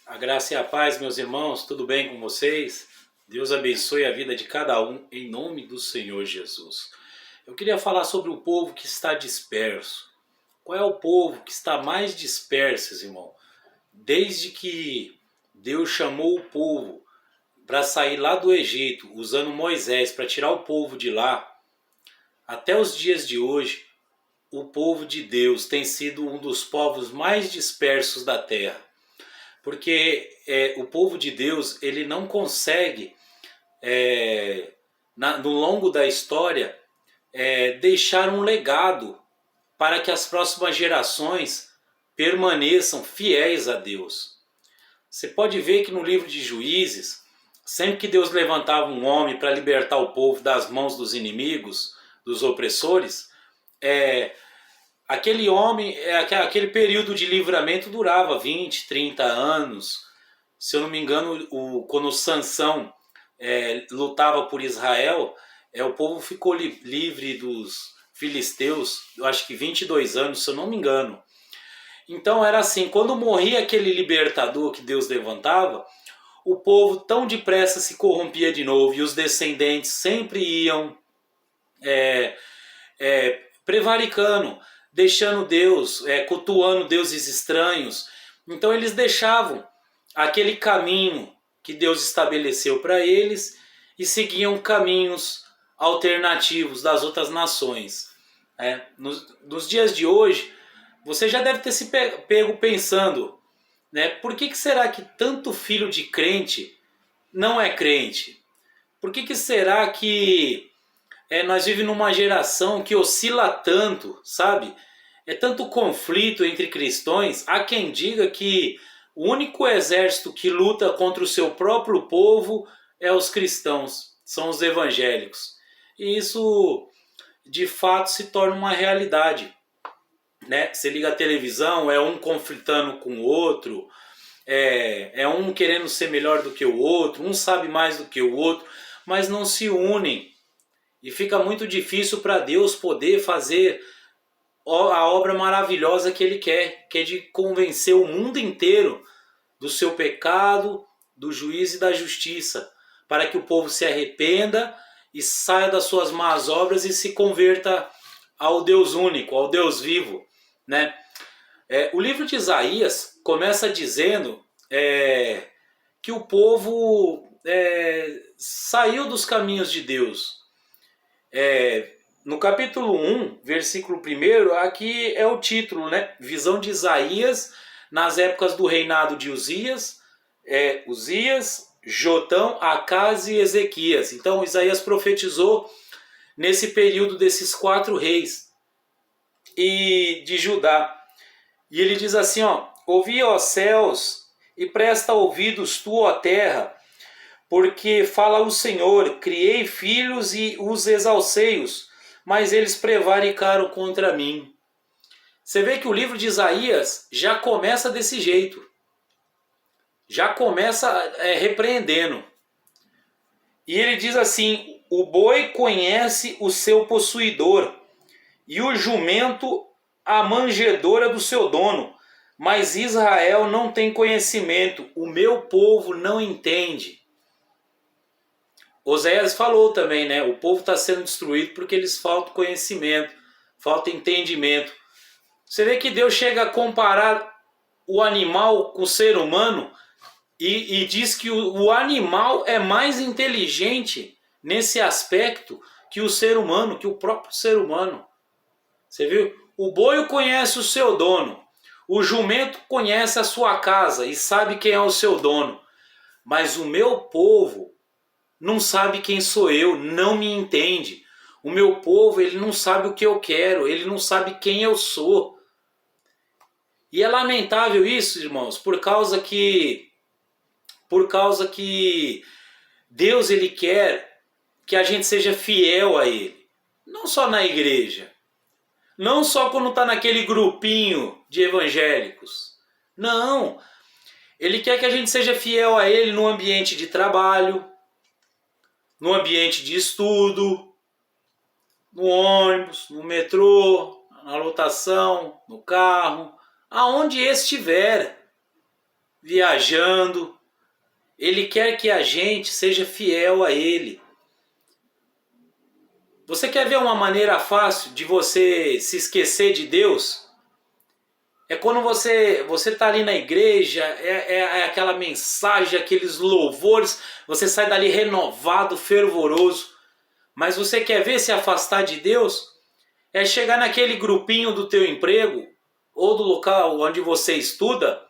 A graça e a paz, meus irmãos, tudo bem com vocês? Deus abençoe a vida de cada um, em nome do Senhor Jesus. Eu queria falar sobre o povo que está disperso. Qual é o povo que está mais disperso, irmão? Desde que Deus chamou o povo para sair lá do Egito, usando Moisés para tirar o povo de lá, até os dias de hoje, o povo de Deus tem sido um dos povos mais dispersos da terra. Porque o povo de Deus ele não consegue, no longo da história, deixar um legado para que as próximas gerações permaneçam fiéis a Deus. Você pode ver que no livro de Juízes, sempre que Deus levantava um homem para libertar o povo das mãos dos inimigos, dos opressores, aquele homem, aquele período de livramento durava 20, 30 anos. Se eu não me engano, quando Sansão lutava por Israel, o povo ficou livre dos filisteus, eu acho que 22 anos, se eu não me engano. Então era assim, quando morria aquele libertador que Deus levantava, o povo tão depressa se corrompia de novo, e os descendentes sempre iam prevaricando, deixando Deus, cultuando deuses estranhos. Então eles deixavam aquele caminho que Deus estabeleceu para eles e seguiam caminhos alternativos das outras nações. Nos dias de hoje, você já deve ter se pego pensando, né? Por que será que tanto filho de crente não é crente? Por que será que nós vivemos numa geração que oscila tanto, sabe? É tanto conflito entre cristãos. Há quem diga que o único exército que luta contra o seu próprio povo é os cristãos, são os evangélicos. E isso, de fato, se torna uma realidade. Né? Você liga a televisão, é um conflitando com o outro, é um querendo ser melhor do que o outro, um sabe mais do que o outro, mas não se unem. E fica muito difícil para Deus poder fazer a obra maravilhosa que Ele quer, que é de convencer o mundo inteiro do seu pecado, do juízo e da justiça, para que o povo se arrependa e saia das suas más obras e se converta ao Deus único, ao Deus vivo. Né? O livro de Isaías começa dizendo que o povo saiu dos caminhos de Deus. No capítulo 1, versículo 1, aqui é o título, né? Visão de Isaías nas épocas do reinado de Uzias, Jotão, Acaz e Ezequias. Então Isaías profetizou nesse período desses 4 reis e de Judá. E ele diz assim, ouvi, ó céus, e presta ouvidos tu, ó terra, porque fala o Senhor, criei filhos e os exalcei-os, mas eles prevaricaram contra mim. Você vê que o livro de Isaías já começa desse jeito. Já começa repreendendo. E ele diz assim, o boi conhece o seu possuidor, e o jumento a manjedoura do seu dono, mas Israel não tem conhecimento, o meu povo não entende. Oséias falou também, né? O povo está sendo destruído porque eles faltam conhecimento, falta entendimento. Você vê que Deus chega a comparar o animal com o ser humano e diz que o animal é mais inteligente nesse aspecto que o ser humano, que o próprio ser humano. Você viu? O boi conhece o seu dono, o jumento conhece a sua casa e sabe quem é o seu dono, mas o meu povo não sabe quem sou eu, não me entende. O meu povo, ele não sabe o que eu quero, ele não sabe quem eu sou. E é lamentável isso, irmãos, por causa que Deus, ele quer que a gente seja fiel a ele. Não só na igreja, não só quando está naquele grupinho de evangélicos. Não, ele quer que a gente seja fiel a ele no ambiente de trabalho, no ambiente de estudo, no ônibus, no metrô, na lotação, no carro, aonde estiver. viajando. Ele quer que a gente seja fiel a Ele. Você quer ver uma maneira fácil de você se esquecer de Deus? É quando você está ali na igreja, é aquela mensagem, aqueles louvores, você sai dali renovado, fervoroso. Mas você quer ver se afastar de Deus? É chegar naquele grupinho do teu emprego, ou do local onde você estuda,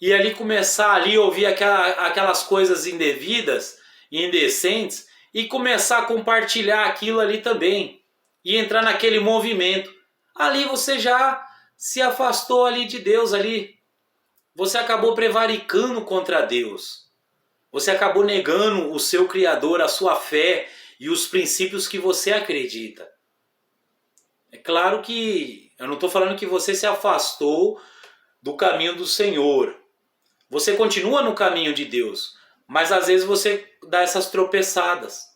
e ali começar ali a ouvir aquelas coisas indevidas, indecentes, e começar a compartilhar aquilo ali também, e entrar naquele movimento. Ali você já se afastou ali de Deus ali. Você acabou prevaricando contra Deus. Você acabou negando o seu Criador, a sua fé e os princípios que você acredita. É claro que eu não estou falando que você se afastou do caminho do Senhor. Você continua no caminho de Deus, mas às vezes você dá essas tropeçadas.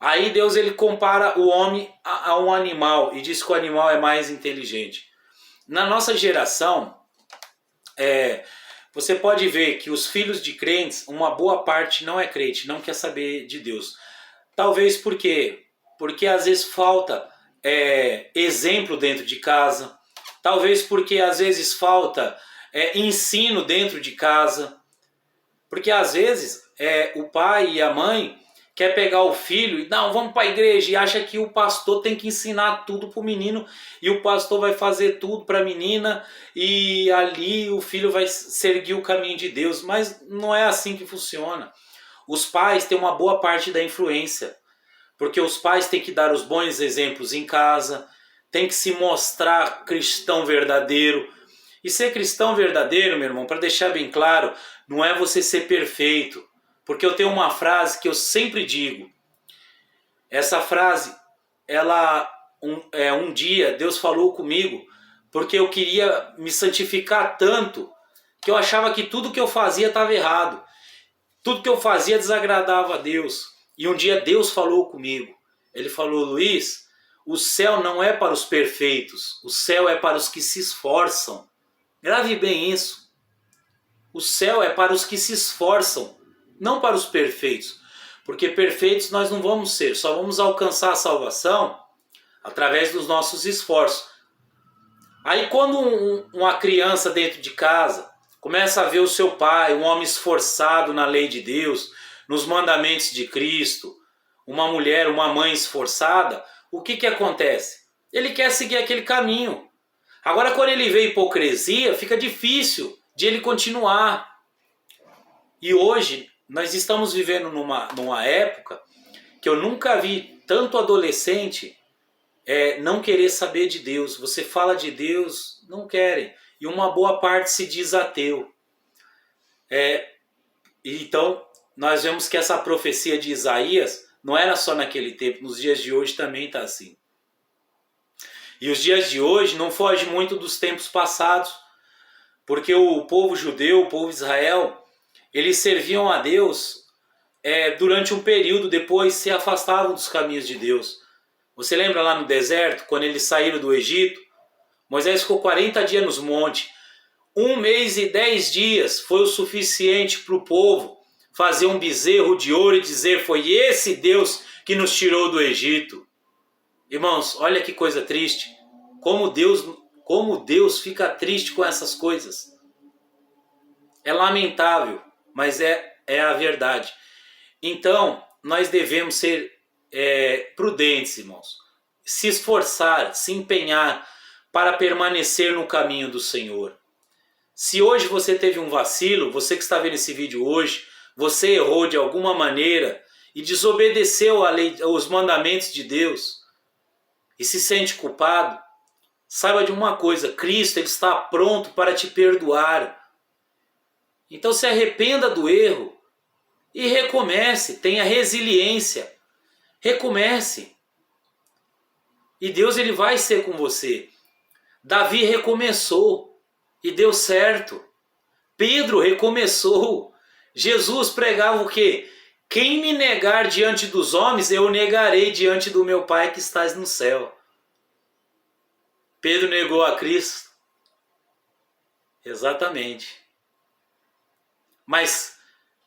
Aí Deus ele compara o homem a um animal e diz que o animal é mais inteligente. Na nossa geração, você pode ver que os filhos de crentes, uma boa parte não é crente, não quer saber de Deus. Talvez por quê? Porque às vezes falta exemplo dentro de casa. Talvez porque às vezes falta ensino dentro de casa. Porque às vezes o pai e a mãe quer pegar o filho e não, vamos para a igreja, e acha que o pastor tem que ensinar tudo para o menino e o pastor vai fazer tudo para a menina e ali o filho vai seguir o caminho de Deus. Mas não é assim que funciona. Os pais têm uma boa parte da influência, porque os pais têm que dar os bons exemplos em casa, tem que se mostrar cristão verdadeiro. E ser cristão verdadeiro, meu irmão, para deixar bem claro, não é você ser perfeito. Porque eu tenho uma frase que eu sempre digo. Essa frase, um dia Deus falou comigo, porque eu queria me santificar tanto, que eu achava que tudo que eu fazia estava errado. Tudo que eu fazia desagradava a Deus. E um dia Deus falou comigo. Ele falou: Luiz, o céu não é para os perfeitos, o céu é para os que se esforçam. Grave bem isso. O céu é para os que se esforçam, não para os perfeitos. Porque perfeitos nós não vamos ser, só vamos alcançar a salvação através dos nossos esforços. Aí quando uma criança dentro de casa começa a ver o seu pai, um homem esforçado na lei de Deus, nos mandamentos de Cristo, uma mulher, uma mãe esforçada, o que acontece? Ele quer seguir aquele caminho. Agora, quando ele vê hipocrisia, fica difícil de ele continuar. E hoje, nós estamos vivendo numa época que eu nunca vi tanto adolescente não querer saber de Deus. Você fala de Deus, não querem. E uma boa parte se diz ateu. Então, nós vemos que essa profecia de Isaías não era só naquele tempo, nos dias de hoje também está assim. E os dias de hoje não fogem muito dos tempos passados, porque o povo judeu, o povo de Israel, eles serviam a Deus durante um período, depois se afastavam dos caminhos de Deus. Você lembra lá no deserto, quando eles saíram do Egito? Moisés ficou 40 dias nos montes. 1 mês e 10 dias foi o suficiente para o povo fazer um bezerro de ouro e dizer: foi esse Deus que nos tirou do Egito. Irmãos, olha que coisa triste. Como Deus fica triste com essas coisas. É lamentável, mas é a verdade. Então, nós devemos ser prudentes, irmãos. Se esforçar, se empenhar para permanecer no caminho do Senhor. Se hoje você teve um vacilo, você que está vendo esse vídeo hoje, você errou de alguma maneira e desobedeceu a lei, os mandamentos de Deus e se sente culpado, saiba de uma coisa: Cristo ele está pronto para te perdoar. Então se arrependa do erro e recomece, tenha resiliência, recomece. E Deus ele vai ser com você. Davi recomeçou e deu certo. Pedro recomeçou. Jesus pregava o quê? Quem me negar diante dos homens, eu negarei diante do meu Pai que estás no céu. Pedro negou a Cristo. Exatamente. Mas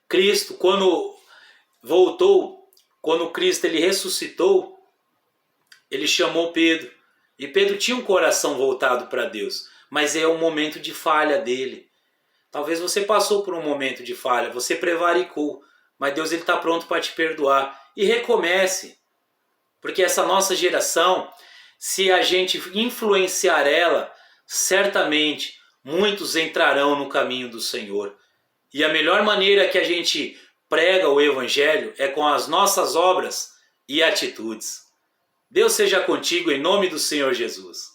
Cristo, quando voltou, quando Cristo ele ressuscitou, ele chamou Pedro. E Pedro tinha um coração voltado para Deus, mas é um momento de falha dele. Talvez você passou por um momento de falha, você prevaricou, mas Deus está pronto para te perdoar. E recomece, porque essa nossa geração, se a gente influenciar ela, certamente muitos entrarão no caminho do Senhor. E a melhor maneira que a gente prega o Evangelho é com as nossas obras e atitudes. Deus seja contigo em nome do Senhor Jesus.